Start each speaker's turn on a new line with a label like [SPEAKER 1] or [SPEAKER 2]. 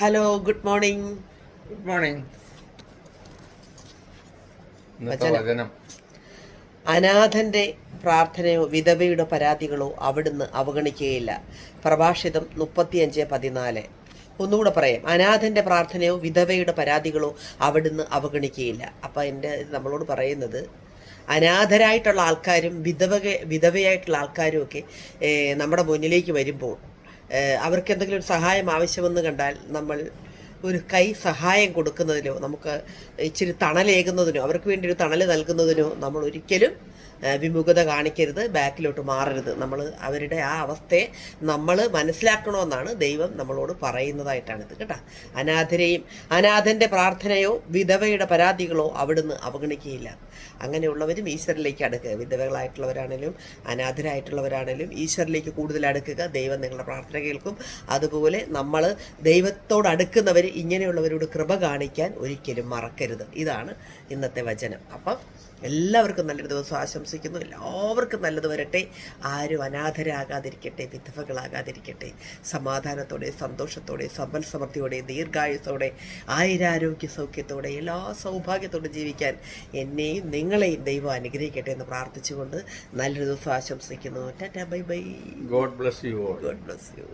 [SPEAKER 1] Hello, good morning.
[SPEAKER 2] Good morning.
[SPEAKER 1] അനാഥന്റെ പ്രാർത്ഥനയോ വിധവയുടെ പരാതികളോ അവിടുന്ന് അവഗണിക്കുകയില്ല. പ്രഭാഷിതം 35:14. ഒന്നുകൂടെ പറയാം. അനാഥന്റെ പ്രാർത്ഥനയോ വിധവയുടെ പരാതികളോ അവിടുന്ന് അവഗണിക്കുകയില്ല. അപ്പം നമ്മളോട് പറയുന്നത്, അനാഥരായിട്ടുള്ള ആൾക്കാരും വിധവയായിട്ടുള്ള ആൾക്കാരും ഒക്കെ നമ്മുടെ മുന്നിലേക്ക് വരുമ്പോൾ അവർക്ക് എന്തെങ്കിലും ഒരു സഹായം ആവശ്യമെന്ന് കണ്ടാൽ നമ്മൾ ഒരു കൈ സഹായം കൊടുക്കുന്നതിനോ നമുക്ക് ഇച്ചിരി തണലേകുന്നതിനോ അവർക്ക് വേണ്ടി ഒരു തണൽ നൽകുന്നതിനോ നമ്മൾ ഒരിക്കലും വിമുഖത കാണിക്കരുത്, ബാക്കിലോട്ട് മാറരുത്. നമ്മൾ അവരുടെ ആ അവസ്ഥയെ നമ്മൾ മനസ്സിലാക്കണമെന്നാണ് ദൈവം നമ്മളോട് പറയുന്നതായിട്ടാണിത് കേട്ടോ. അനാഥൻ്റെ പ്രാർത്ഥനയോ വിധവയുടെ പരാതികളോ അവിടുന്ന് അവഗണിക്കുകയില്ല. അങ്ങനെയുള്ളവരും ഈശ്വരനിലേക്ക് അടുക്കുക. വിധവകളായിട്ടുള്ളവരാണേലും അനാഥരായിട്ടുള്ളവരാണേലും ഈശ്വരനിലേക്ക് കൂടുതൽ അടുക്കുക. ദൈവം നിങ്ങളുടെ പ്രാർത്ഥന കേൾക്കും. അതുപോലെ നമ്മൾ ദൈവത്തോട് അടുക്കുന്നവർ ഇങ്ങനെയുള്ളവരോട് കൃപ കാണിക്കാൻ ഒരിക്കലും മറക്കരുത്. ഇതാണ് ഇന്നത്തെ വചനം. അപ്പം എല്ലാവർക്കും നല്ലൊരു ദിവസം ആശംസിക്കുന്നു. എല്ലാവർക്കും നല്ലത് വരട്ടെ. ആരും അനാഥരാകാതിരിക്കട്ടെ, വിധവകളാകാതിരിക്കട്ടെ. സമാധാനത്തോടെ, സന്തോഷത്തോടെ, സമ്പൽ സമൃദ്ധിയോടെ, ദീർഘായുസോടെ, ആയുരാരോഗ്യ സൗഖ്യത്തോടെ, എല്ലാ സൗഭാഗ്യത്തോടെ ജീവിക്കാൻ എന്നെയും നിങ്ങളെയും ദൈവം അനുഗ്രഹിക്കട്ടെ എന്ന് പ്രാർത്ഥിച്ചുകൊണ്ട് നല്ലൊരു ദിവസം ആശംസിക്കുന്നു. Tata, bye bye.
[SPEAKER 2] God bless you.
[SPEAKER 1] God bless you.